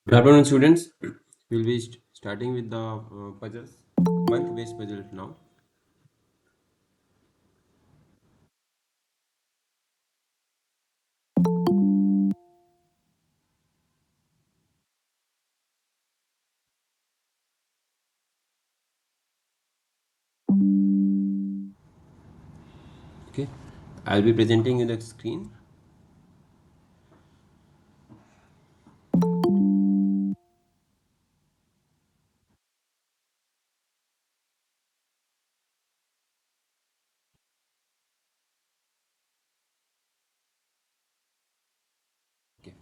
Good afternoon, students. We'll be starting with the puzzles, month-based puzzle now. Okay, I'll be presenting you the screen. Okay.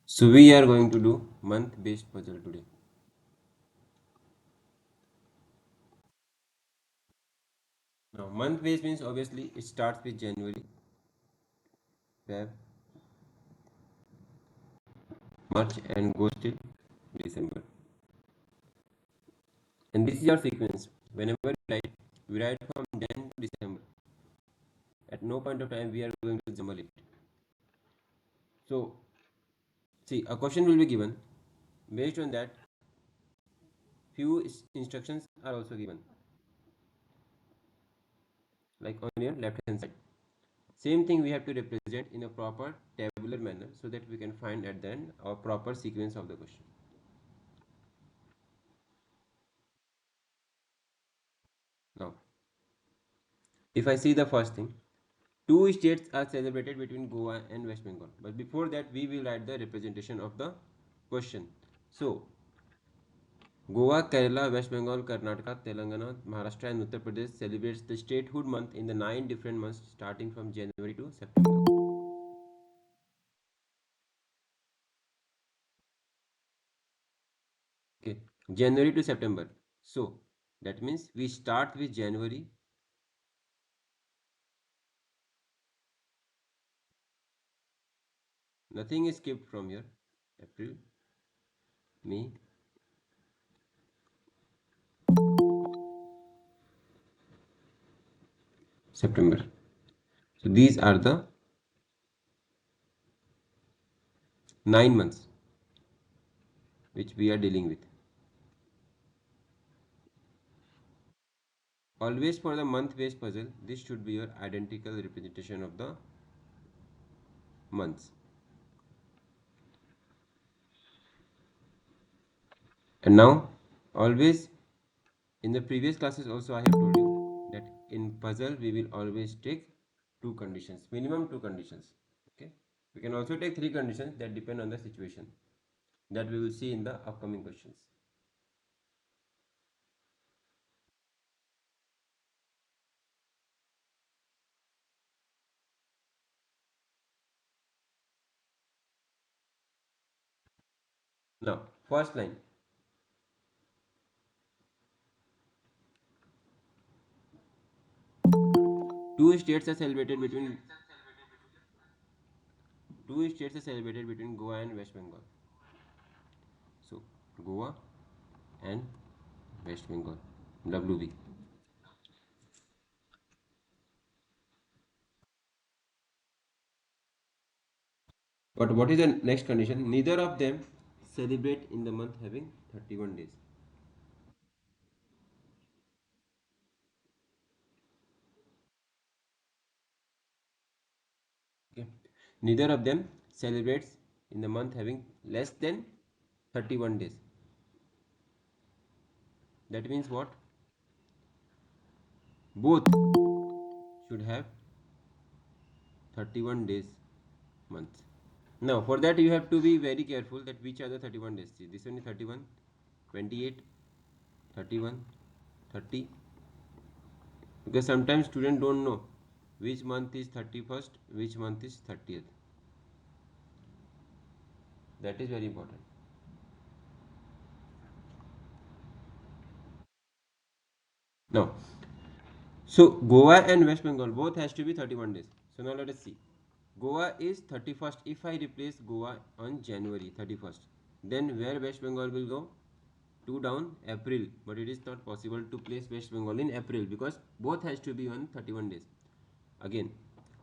So we are going to do month-based puzzle today. Now, month-based means obviously it starts with January, Feb, March, and goes till December. And this is our sequence. Whenever we write from Jan to December. At no point of time we are going to jumble it. So, see, a question will be given. Based on that, few instructions are also given, like on your left hand side. Same thing we have to represent in a proper tabular manner so that we can find at the end our proper sequence of the question. Now, if I see the first thing, two states are celebrated between Goa and West Bengal. But before that, we will write the representation of the question. So, Goa, Kerala, West Bengal, Karnataka, Telangana, Maharashtra, and Uttar Pradesh celebrates the statehood month in the 9 different months starting from January to September. Okay, January to September. So, that means we start with January. Nothing is skipped from here. April, May, September. So these are the 9 months which we are dealing with. Always for the month-based puzzle, this should be your identical representation of the months. And now, always in the previous classes also I have told you that in puzzle we will always take two conditions, minimum two conditions. Okay, we can also take three conditions that depend on the situation that we will see in the upcoming questions. Now, first line. Two states are celebrated between Goa and West Bengal. So Goa and West Bengal. WB. But what is the next condition? Neither of them celebrate in the month having 31 days. Okay. Neither of them celebrates in the month having less than 31 days. That means what? Both should have 31 days month. Now, for that you have to be very careful that which are the 31 days. See, this one is 31, 28, 31, 30. Because sometimes students don't know which month is 31st, which month is 30th. That is very important. Now, so Goa and West Bengal both has to be 31 days. So now let us see. Goa is 31st. If I replace Goa on January 31st, then where West Bengal will go? 2 down April. But it is not possible to place West Bengal in April because both has to be on 31 days. Again,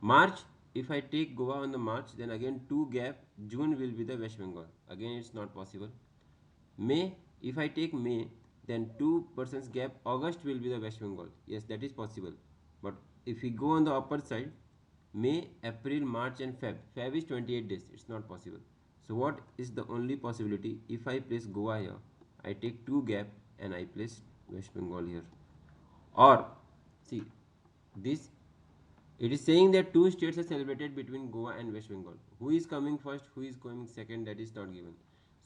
March, if I take Goa on the March, then again 2 gap, June will be the West Bengal. Again, it's not possible. May, if I take May, then 2% gap, August will be the West Bengal. Yes, that is possible. But if we go on the upper side, May, April, March and Feb. Feb is 28 days. It's not possible. So what is the only possibility? If I place Goa here, I take 2 gap and I place West Bengal here. Or, see, this, it is saying that two states are celebrated between Goa and West Bengal. Who is coming first, who is coming second, that is not given.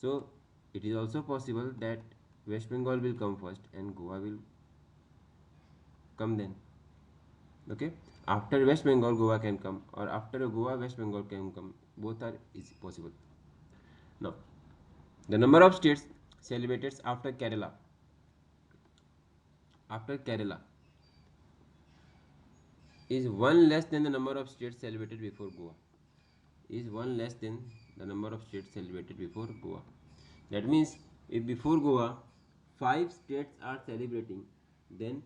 So it is also possible that West Bengal will come first and Goa will come then. Okay, after West Bengal Goa can come, or after Goa West Bengal can come. Both are is possible. Now the number of states celebrated after Kerala is one less than the number of states celebrated before Goa. Is one less than the number of states celebrated before Goa. That means if before Goa 5 states are celebrating, then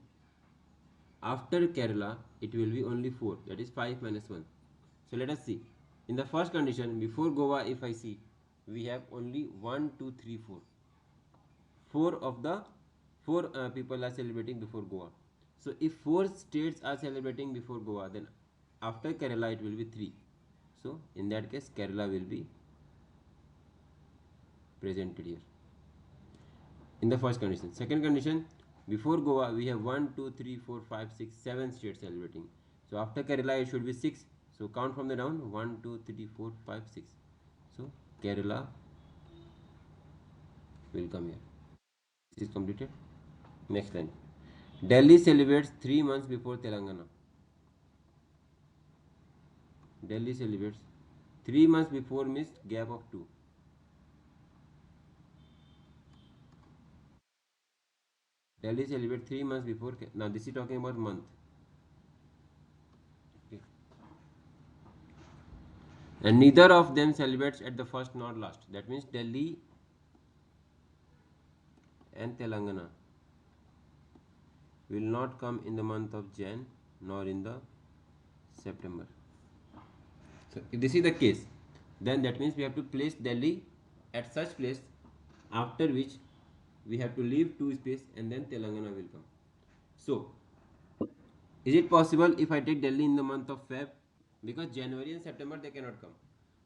after Kerala it will be only 4. That is 5 minus 1. So let us see. In the first condition, before Goa, if I see, we have only 1, 2, 3, 4. 4 of the 4 people are celebrating before Goa. So if 4 states are celebrating before Goa, then after Kerala it will be 3. So in that case, Kerala will be presented here. In the first condition. Second condition, before Goa we have 1, 2, 3, 4, 5, 6, 7 states celebrating. So after Kerala it should be 6. So count from the down 1, 2, 3, 4, 5, 6. So Kerala will come here. This is completed. Next line. Delhi celebrates 3 months before Telangana. Delhi celebrates 3 months before means gap of 2. Delhi celebrates 3 months before. Now this is talking about month. Okay. And neither of them celebrates at the first nor last. That means Delhi and Telangana will not come in the month of Jan nor in the September. So if this is the case, then that means we have to place Delhi at such place after which we have to leave 2 space and then Telangana will come. So is it possible if I take Delhi in the month of Feb? Because January and September they cannot come.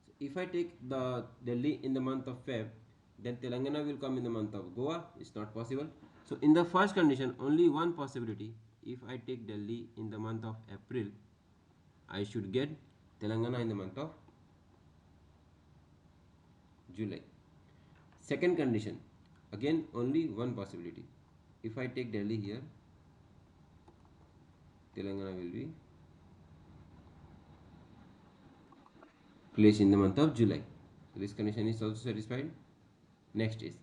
So if I take the Delhi in the month of Feb, then Telangana will come in the month of Goa. It's not possible. So in the first condition, only one possibility. If I take Delhi in the month of April, I should get Telangana in the month of July. Second condition, again only one possibility. If I take Delhi here, Telangana will be placed in the month of July. So this condition is also satisfied. Next is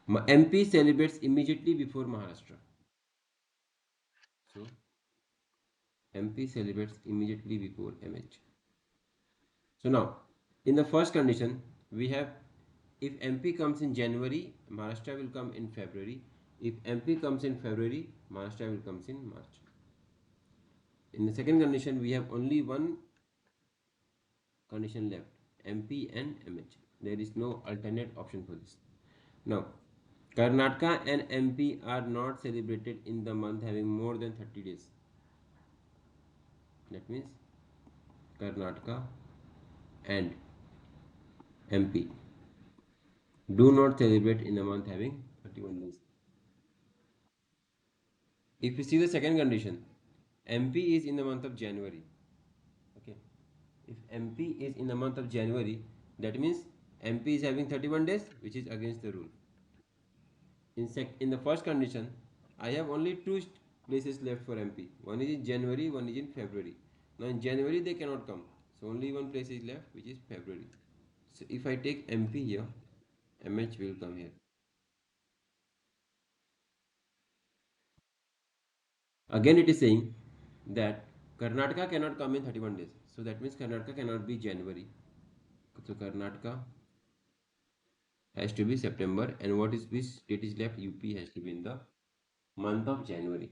MP celebrates immediately before Maharashtra. So MP celebrates immediately before MH. So now in the first condition we have if MP comes in January, Maharashtra will come in February. If MP comes in February, Maharashtra will comes in March. In the second condition we have only one condition left, MP and MH. There is no alternate option for this. Now Karnataka and MP are not celebrated in the month having more than 30 days. That means Karnataka and MP do not celebrate in a month having 31 days. If you see the second condition, MP is in the month of January. Okay. If MP is in the month of January, that means MP is having 31 days, which is against the rule. In the first condition, I have only two places left for MP. One is in January, one is in February. Now in January they cannot come, so only one place is left, which is February. So if I take MP here, MH will come here. Again it is saying that Karnataka cannot come in 31 days. So that means Karnataka cannot be January. So Karnataka has to be September, and what is which state is left? UP has to be in the month of January.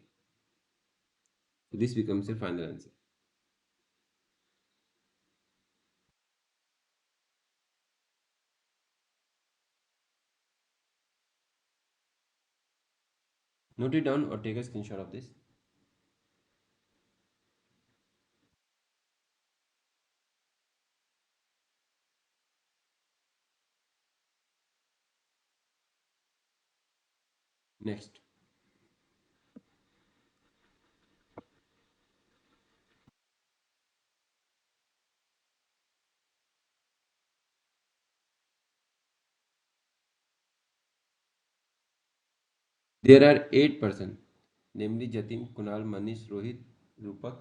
So this becomes your final answer. Note it down or take a screenshot of this. Next, there are 8%, namely Jatin, Kunal, Manish, Rohit, Rupak,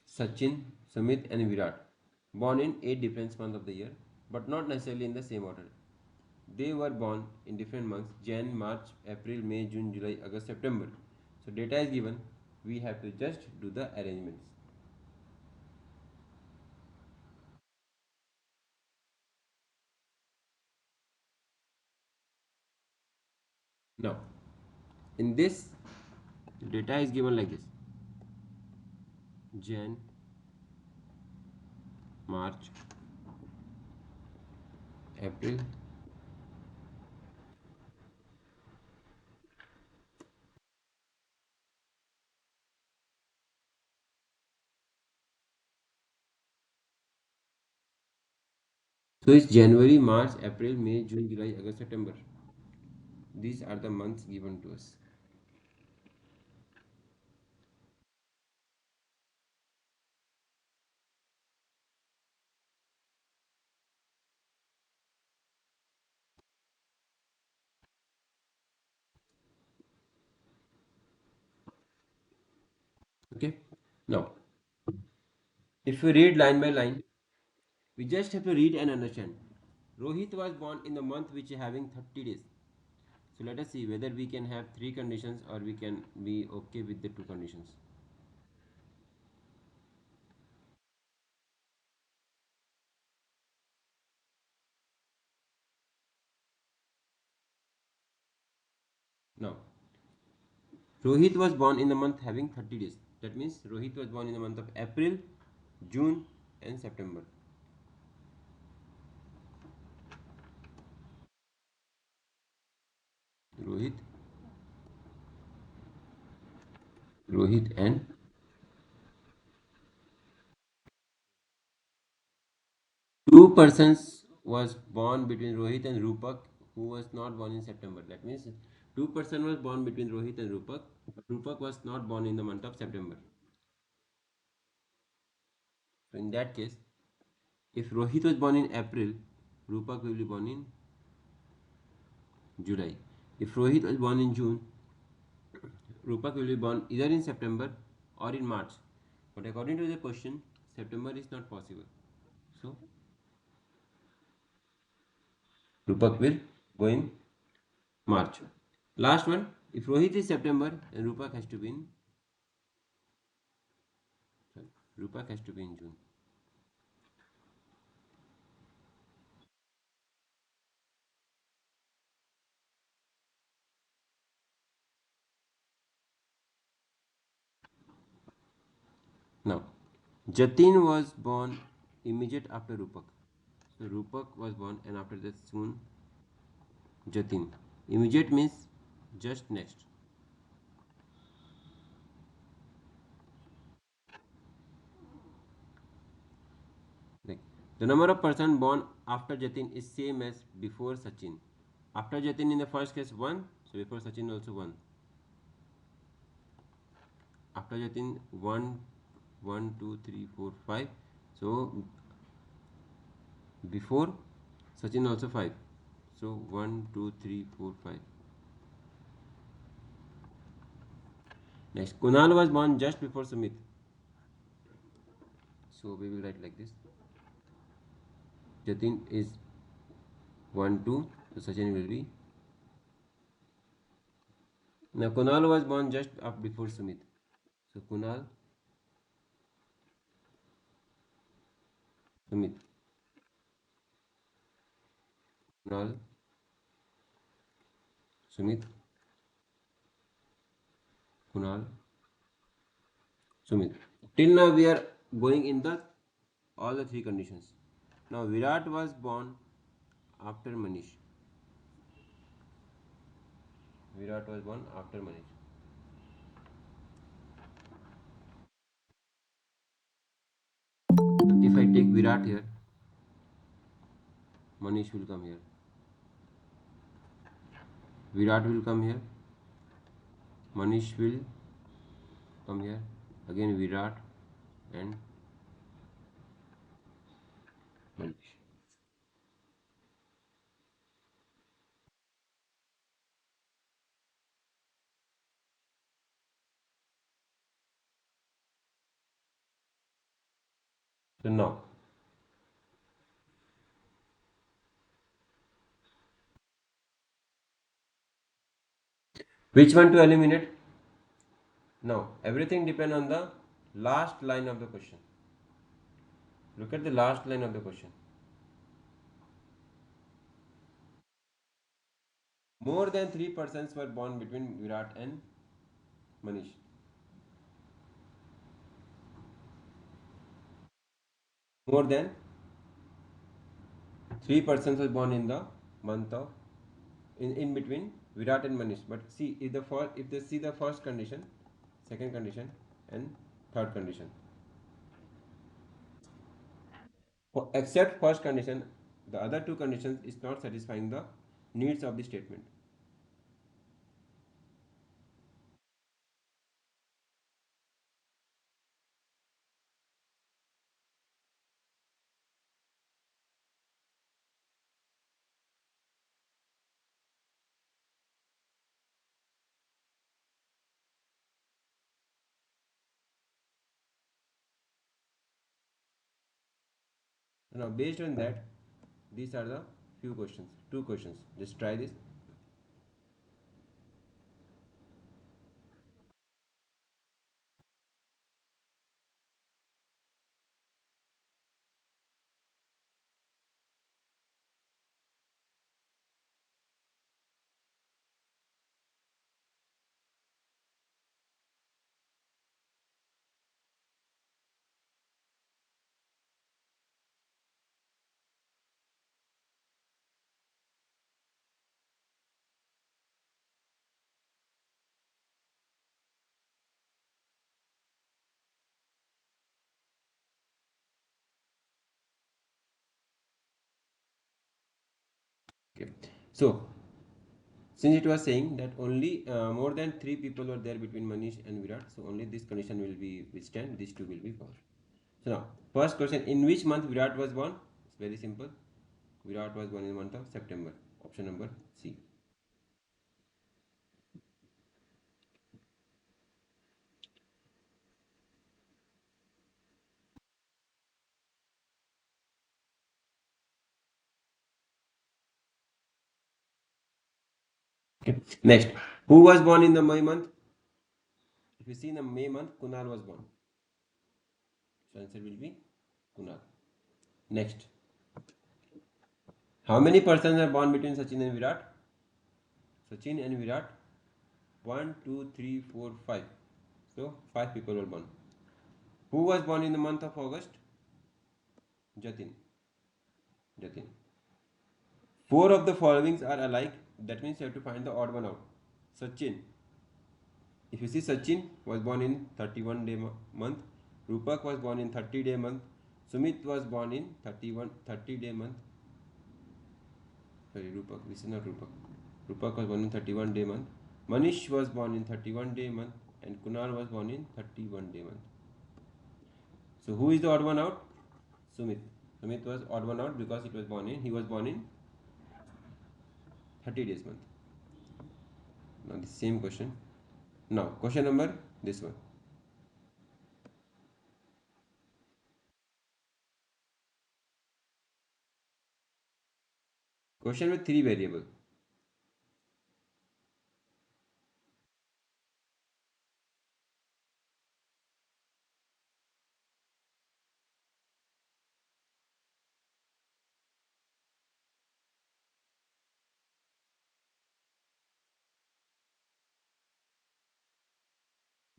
Sachin, Sumit, and Virat, born in 8 different months of the year, but not necessarily in the same order. They were born in different months: Jan, March, April, May, June, July, August, September. So data is given. We have to just do the arrangements. Now, in this, data is given like this: Jan, March, April, so it's January, March, April, May, June, July, August, September. These are the months given to us. Okay. Now, if we read line by line, we just have to read and understand. Rohit was born in the month which is having 30 days. So let us see whether we can have three conditions or we can be okay with the two conditions. Now, Rohit was born in the month having 30 days. That means Rohit was born in the month of April, June, and September. Rohit, Rohit, and two persons was born between Rohit and Rupak who was not born in September. That means two-person was born between Rohit and Rupak, but Rupak was not born in the month of September. So in that case, if Rohit was born in April, Rupak will be born in July. If Rohit was born in June, Rupak will be born either in September or in March. But according to the question, September is not possible. So Rupak will go in March. Last one, if Rohit is September, then Rupak has to be in sorry, Rupak has to be in June. Now, Jatin was born immediate after Rupak. So Rupak was born and after that soon Jatin. Immediate means just next. Like the number of person born after Jatin is same as before Sachin. After Jatin in the first case 1, so before Sachin also 1. After Jatin 1, 1, 2, 3, 4, 5. So before Sachin also 5. So 1, 2, 3, 4, 5. Next, Kunal was born just before Sumit. So we will write like this. Jatin is 1, 2. So Sachin will be. Now, Kunal was born just up before Sumit. So, Kunal Sumit, Kunal, Sumit, Kunal, Sumit. Till now we are going in the all the three conditions. Now Virat was born after Manish. Virat was born after Manish. If I take Virat here, Manish will come here. Virat will come here. Manish will come here. Again Virat and Manish. So now, which one to eliminate? Now, everything depends on the last line of the question. Look at the last line of the question. More than three persons were born between Virat and Manish. More than three persons were born in the month of in between Virat and Manish. But see if they see the first condition, second condition, and third condition. Except first condition, the other two conditions is not satisfying the needs of the statement. Now, based on that, these are the few questions, two questions. Just try this. Okay. So, since it was saying that only more than three people were there between Manish and Virat, so only this condition will stand. These two will be false. So now, first question: in which month Virat was born? It's very simple. Virat was born in the month of September. Option number C. Okay. Next, who was born in the May month? If you see in the May month, Kunal was born. So answer will be Kunal. Next, how many persons are born between Sachin and Virat? Sachin and Virat, one, two, three, four, five. So five people were born. Who was born in the month of August? Jatin. Jatin. Four of the followings are alike. That means you have to find the odd one out. Sachin. If you see Sachin was born in 31 day month. Rupak was born in 30-day month. Sumit was born in 30-day month. Sorry, Rupak. This is not Rupak. Rupak was born in 31-day month. Manish was born in 31-day month. And Kunal was born in 31-day month. So who is the odd one out? Sumit. Sumit was odd one out because he was born in 30 days month. Now the same question. Now question number this one. Question with three variable.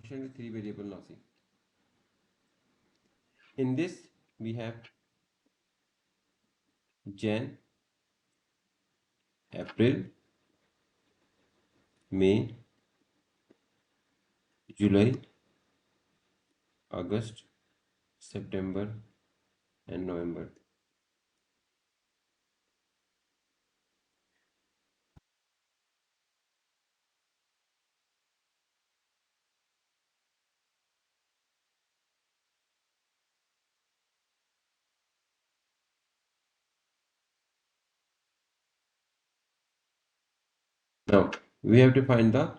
with three variable now. See, in this we have Jan, April, May, July, August, September, and November. Now we have to find the,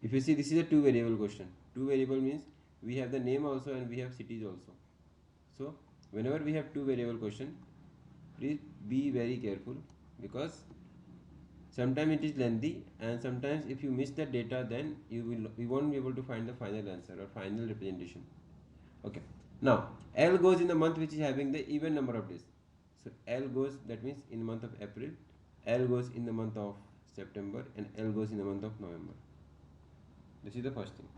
if you see, this is a two variable question. Two variable means we have the name also and we have cities also. So whenever we have two variable question, please be very careful, because sometimes it is lengthy, and sometimes if you miss the data, then you won't be able to find the final answer or final representation. Okay. Now L goes in the month which is having the even number of days. So L goes, that means in the month of April, L goes in the month of September, and L goes in the month of November. This is the first thing.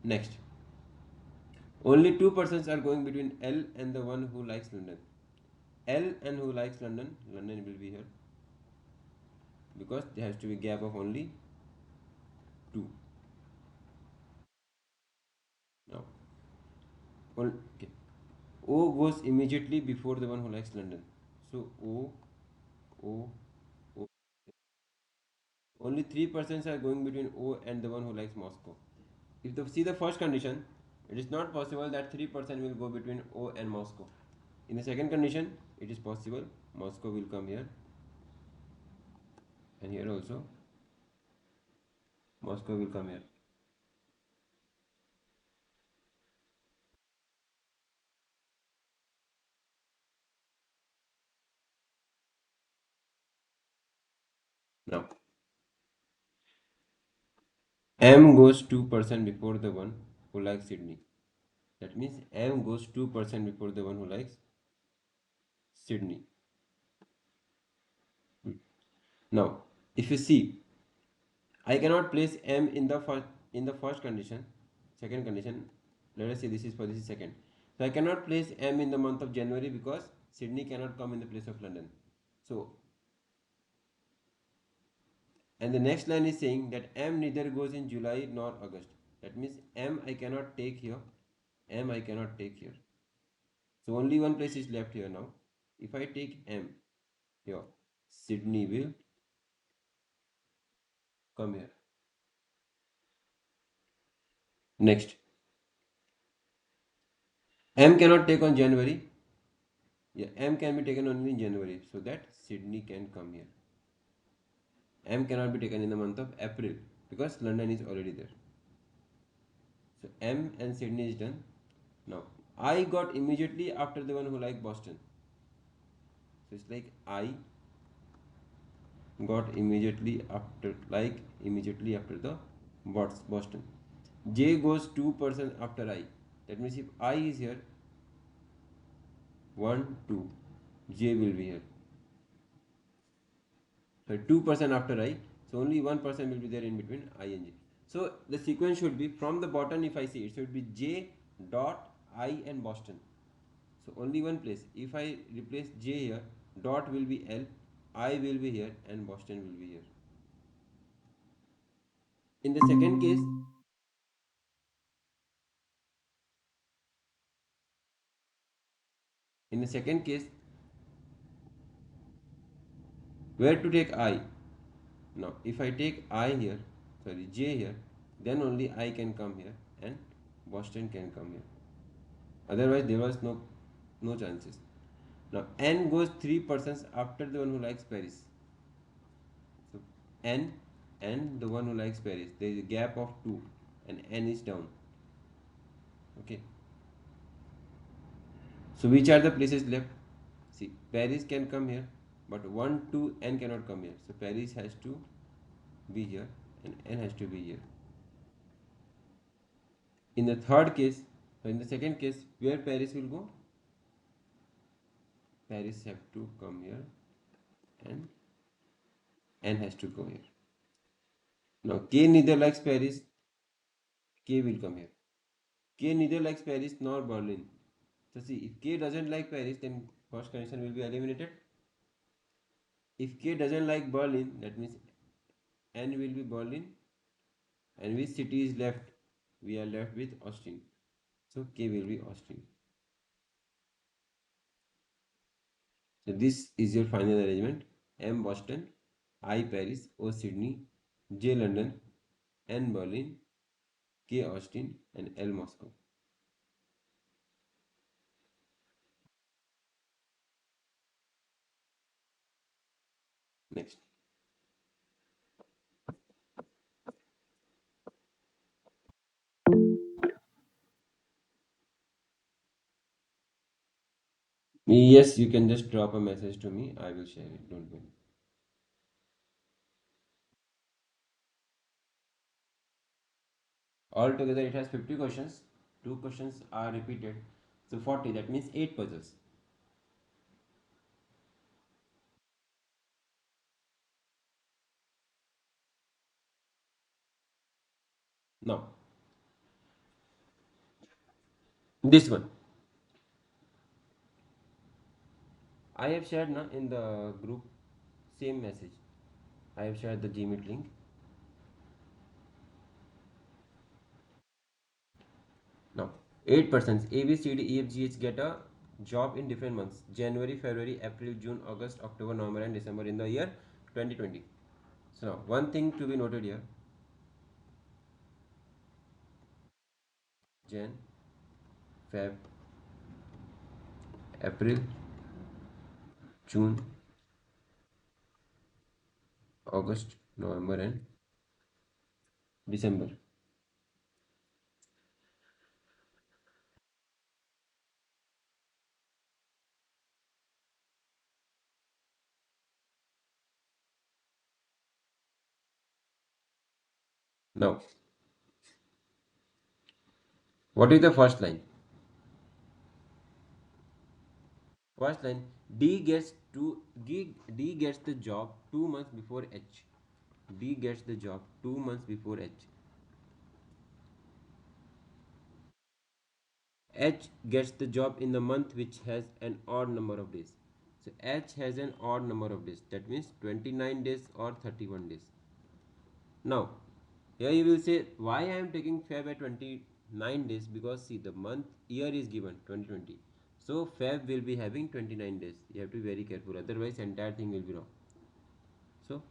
Next, only two persons are going between L and the one who likes London. L and who likes London, London will be here, because there has to be gap of only two. Now, okay. O goes immediately before the one who likes London. So O, O. Only three persons are going between O and the one who likes Moscow. If you see the first condition, it is not possible that 3% will go between O and Moscow. In the second condition, it is possible. Moscow will come here, and here also Moscow will come here. Now M goes 2% before the one who likes Sydney. That means M goes 2% before the one who likes Sydney. Now, if you see, I cannot place M in the first condition. Second condition, let us say this is for this is second. So I cannot place M in the month of January, because Sydney cannot come in the place of London. So, and the next line is saying that M neither goes in July nor August. That means M I cannot take here. M I cannot take here. So only one place is left here now. If I take M here, Sydney will come here. Next, M cannot take on January. Yeah, M can be taken only in January, so that Sydney can come here. M cannot be taken in the month of April, because London is already there. So M and Sydney is done. Now I got immediately after the one who like Boston. So it's like I got immediately after the Boston. J goes 2% after I. That means if I is here, 1, 2, J will be here. So 2% after I, so only 1% will be there in between I and J. So the sequence should be from the bottom. If I see, it should be J dot I and Boston. So only one place. If I replace J here, dot will be L, I will be here, and Boston will be here. In the second case, in the second case, where to take I? Now, if I take I here, sorry, J here, then only I can come here and Boston can come here. Otherwise, there was no chances. Now, N goes 3% after the one who likes Paris. So, N and the one who likes Paris, there is a gap of 2, and N is down. Okay. So, which are the places left? See, Paris can come here, but 1, 2, N cannot come here. So, Paris has to be here and N has to be here. In the third case, so in the second case, where Paris will go? Paris have to come here and N has to go here. Now K neither likes Paris, K will come here. K neither likes Paris nor Berlin. So see, if K doesn't like Paris, then first condition will be eliminated. If K doesn't like Berlin, that means N will be Berlin. And which city is left? We are left with Austin. So K will be Austin. So this is your final arrangement. M Boston, I Paris, O Sydney, J London, N Berlin, K Austin, and L Moscow. Next. Yes, you can just drop a message to me. I will share it. Don't worry. Altogether, it has 50 questions. Two questions are repeated. So 40, that means 8 puzzles. Now, this one. I have shared na, in the group same message. I have shared the Gmeet link. Now, 8 persons A, B, C, D, E, F, G, H get a job in different months: January, February, April, June, August, October, November, and December in the year 2020. So, now, one thing to be noted here: Jan, Feb, April, June, August, November, and December. Now, what is the first line? First line: D gets the job 2 months before H. D gets the job 2 months before H. H gets the job in the month which has an odd number of days. So H has an odd number of days. That means 29 days or 31 days. Now, here you will say why I am taking Feb at 29 days, because see the month year is given 2020. So Feb will be having 29 days. You have to be very careful, otherwise entire thing will be wrong. So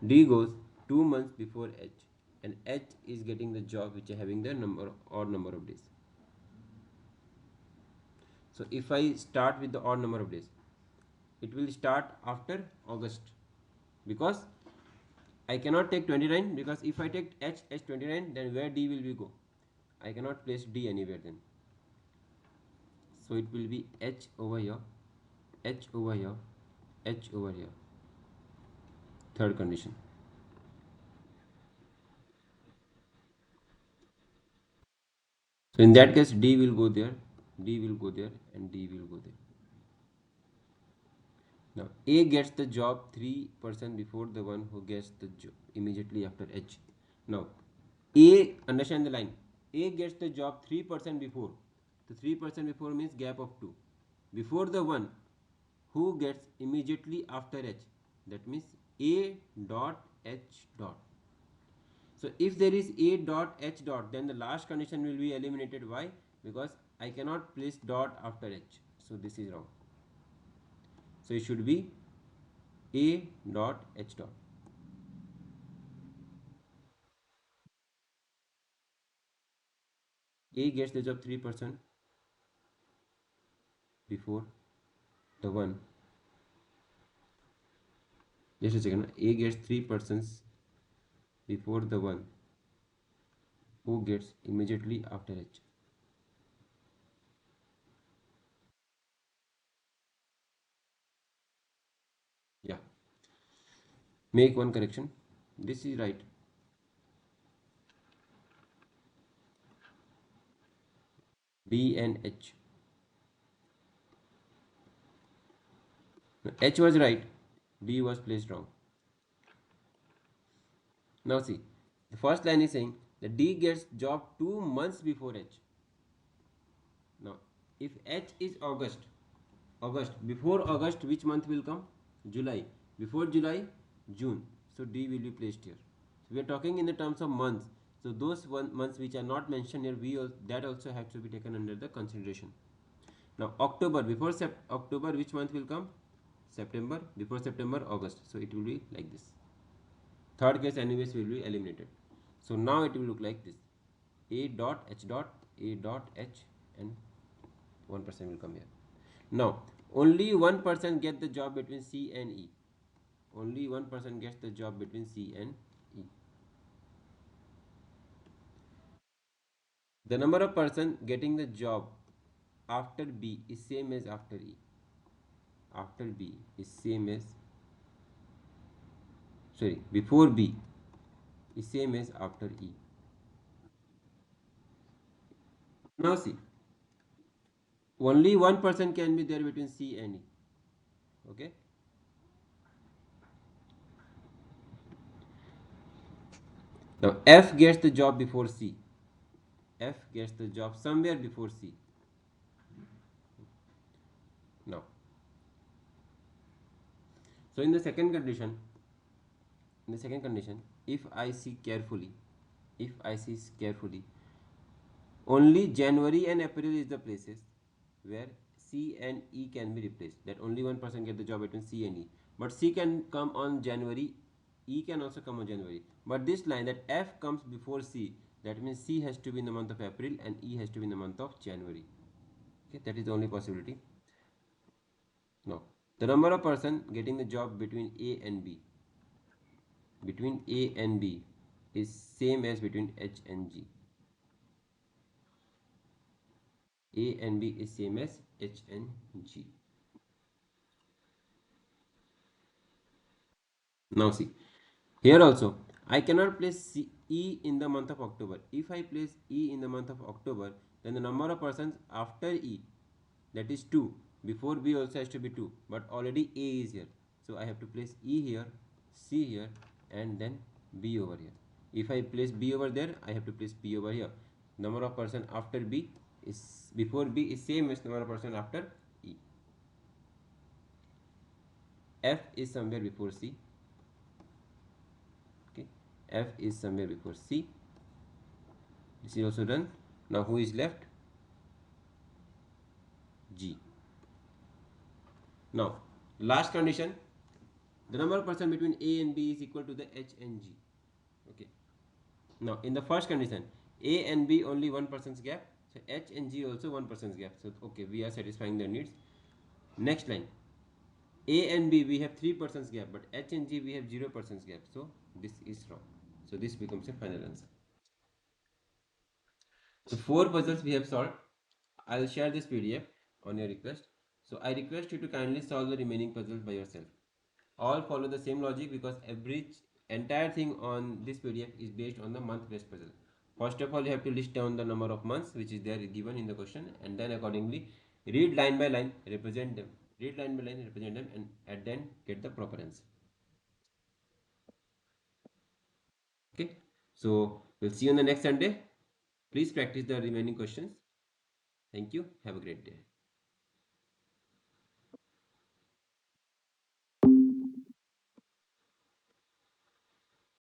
D goes 2 months before H, and H is getting the job which is having the number odd number of days. So if I start with the odd number of days, it will start after August, because I cannot take 29, because if I take H as 29, then where D will we go? I cannot place D anywhere then. So it will be H over here, H over here, H over here. Third condition. So in that case, D will go there, D will go there, and D will go there. Now A gets the job 3% before the one who gets the job immediately after H. Now A, understand the line. A gets the job 3% before. The 3% before means gap of 2. Before the one who gets immediately after H. That means A dot H dot. So if there is A dot H dot, then the last condition will be eliminated. Why? Because I cannot place dot after H. So this is wrong. So it should be A dot H dot. A gets the job 3% before the one. Just a second. A gets 3% before the one who gets immediately after H. Yeah. Make one correction. This is right. D and H. No, H was right. D was placed wrong. Now see. The first line is saying The D gets job 2 months before H. Now, if H is August, before August, which month will come? July. Before July, June. So D will be placed here. So we are talking in the terms of months. So those months which are not mentioned here, that also has to be taken under the consideration. Now October, before October, which month will come? September. Before September, August. So it will be like this. Third case anyways will be eliminated. So now it will look like this. A dot H dot A dot H, and 1% will come here. Now only one person get the job between C and E. Only one person gets the job between C and E. The number of person getting the job after B is same as after E. After B is same as, sorry, before B is same as after E. Now see, only one person can be there between C and E. Okay. Now F gets the job before C. F gets the job somewhere before C. Now, so in the second condition, if I see carefully, only January and April is the places where C and E can be replaced. That only one person get the job between C and E. But C can come on January, E can also come on January. But this line that F comes before C, that means C has to be in the month of April and E has to be in the month of January. Okay, that is the only possibility. Now, the number of person getting the job between A and B, is same as between H and G. A and B is same as H and G. Now see, here also I cannot place E in the month of October. If I place E in the month of October, then the number of persons after E, that is 2. Before B also has to be 2, but already A is here. So I have to place E here, C here, and then B over here. If I place B over there, I have to place B over here. Number of person after B is, before B is same as number of person after E. F is somewhere before C. Okay, F is somewhere before C. This is also done. Now who is left? G. Now last condition, the number of person between A and B is equal to the H and G. Okay. Now in the first condition, A and B only one person's gap, so H and G also one person's gap. So okay, we are satisfying their needs. Next line, A and B we have 3 persons gap, but H and G we have 0 persons gap. So this is wrong. So this becomes a final answer. So 4 puzzles we have solved. I will share this PDF on your request. So I request you to kindly solve the remaining puzzles by yourself. All follow the same logic because every entire thing on this PDF is based on the month based puzzle. First of all, you have to list down the number of months which is there given in the question, and then accordingly read line by line, represent them. Read line by line, represent them, and at the end get the proper answer. Okay. So we'll see you on the next Sunday. Please practice the remaining questions. Thank you. Have a great day.